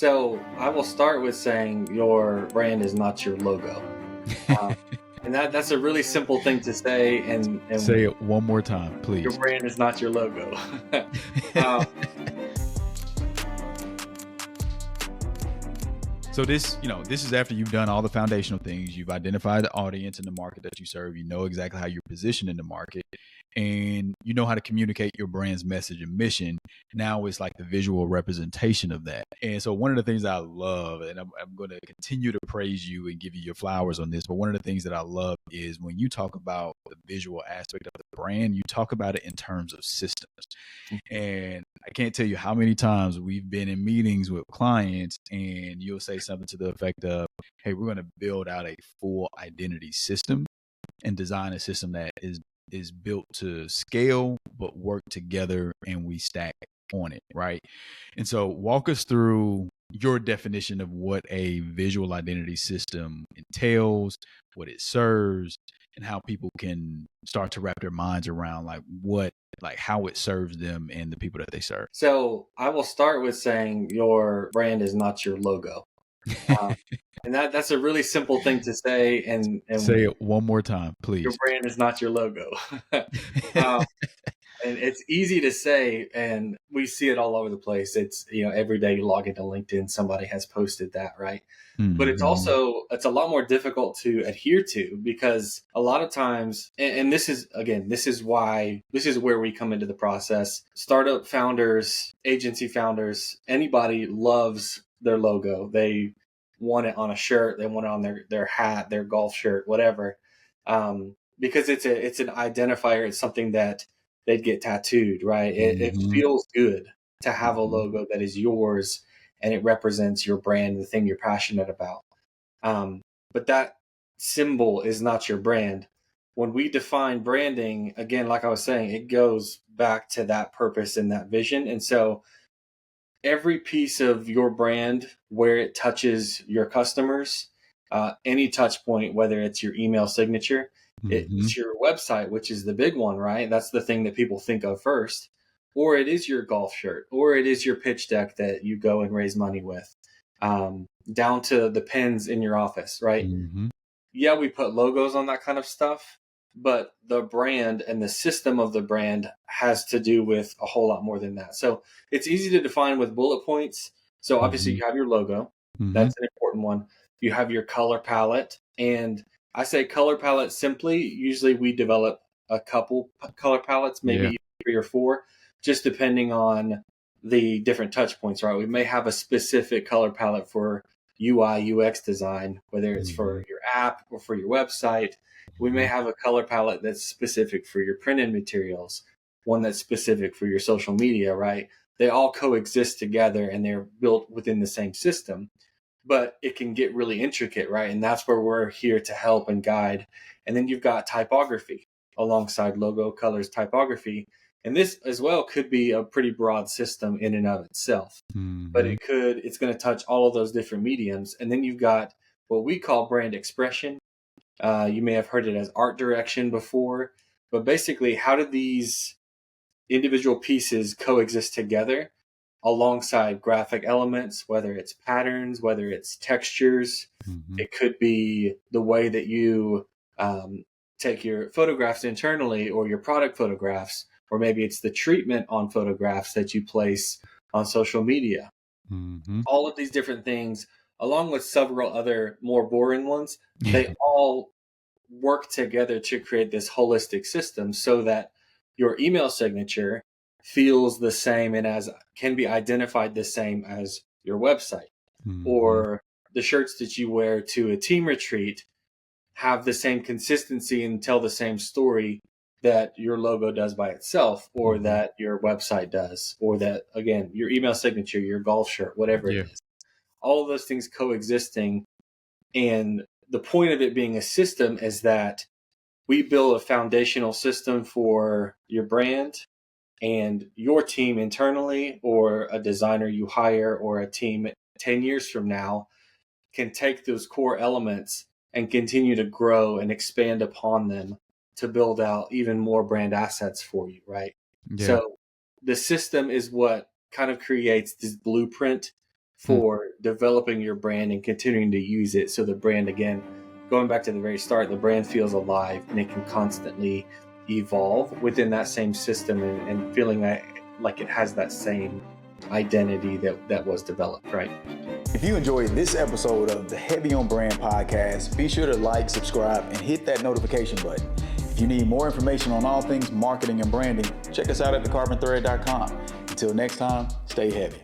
So I will start with saying your brand is not your logo. Uh, and that's a really simple thing to say. And Say it one more time, your please. brand is not your logo. uh, So this is after you've done all the foundational things. You've identified the audience and the market that you serve. You know exactly how you're positioned in the market, and you know how to communicate your brand's message and mission. Now it's like the visual representation of that. And so one of the things I love, and I'm going to continue to praise you and give you your flowers on this, but one of the things that I love is when you talk about the visual aspect of the brand, you talk about it in terms of systems. And I can't tell you how many times we've been in meetings with clients and you'll say something to the effect of, hey, we're going to build out a full identity system and design a system that is built to scale but work together, and we stack on it, right? And so walk us through your definition of what a visual identity system entails, what it serves, and how people can start to wrap their minds around how it serves them and the people that they serve. so I will start with saying your brand is not your logo. Uh, and that's a really simple thing to say. And Say it one more time, your please. brand is not your logo. um, and it's easy to say, and we see it all over the place. It's, every day you log into LinkedIn, somebody has posted that, right? But Mm-hmm. it's a lot more difficult to adhere to, because a lot of times, and this is, again, this is where we come into the process. Startup founders, agency founders, anybody loves their logo. They want it on a shirt, they want it on their hat, their golf shirt, whatever. Because it's an identifier. It's something that they'd get tattooed, right? It Mm-hmm. feels good to have a Mm-hmm. logo that is yours and it represents your brand, the thing you're passionate about. Um, but that symbol is not your brand. When we define branding, again, like I was saying, it goes back to that purpose and that vision. And so every piece of your brand, where it touches your customers, any touch point, whether it's your email signature, Mm-hmm. it's your website, which is the big one, right? That's the thing that people think of first. Or it is your golf shirt, or it is your pitch deck that you go and raise money with, down to the pens in your office, right? Mm-hmm. Yeah, we put logos on that kind of stuff, but the brand and the system of the brand has to do with a whole lot more than that. So it's easy to define with bullet points. So obviously Mm-hmm. you have your logo. Mm-hmm. That's an important one. You have your color palette. And I say color palette simply. Usually we develop a couple color palettes, Yeah. maybe 3 or 4, just depending on the different touch points, right? We may have a specific color palette for UI, UX design, whether it's Mm-hmm. for your app or for your website. We may Mm-hmm. have a color palette that's specific for your printed materials, one that's specific for your social media, right? They all coexist together and they're built within the same system, but it can get really intricate, right? And that's where we're here to help and guide. And then you've got typography alongside logo, colors, typography. And this as well could be a pretty broad system in and of itself, but Mm-hmm. it's going to touch all of those different mediums. And then you've got what we call brand expression. You may have heard it as art direction before, but basically, how do these individual pieces coexist together alongside graphic elements, whether it's patterns, whether it's textures? Mm-hmm. It could be the way that you take your photographs internally, or your product photographs, or maybe it's the treatment on photographs that you place on social media. Mm-hmm. All of these different things, along with several other more boring ones, they all work together to create this holistic system so that your email signature feels the same and as can be identified the same as your website, Mm-hmm. or the shirts that you wear to a team retreat have the same consistency and tell the same story that your logo does by itself, or Mm-hmm. that your website does, or that, again, your email signature, your golf shirt, whatever it Yeah. is. All of those things coexisting. And the point of it being a system is that we build a foundational system for your brand, and your team internally, or a designer you hire, or a team 10 years from now, can take those core elements and continue to grow and expand upon them to build out even more brand assets for you, right? Yeah. So the system is what kind of creates this blueprint for developing your brand and continuing to use it. So the brand, again, going back to the very start, the brand feels alive and it can constantly evolve within that same system and feeling that like it has that same identity that was developed, right? If you enjoyed this episode of the Heavy on Brand podcast, be sure to like, subscribe, and hit that notification button. If you need more information on all things marketing and branding, check us out at thecarbonthread.com. Until next time, stay heavy.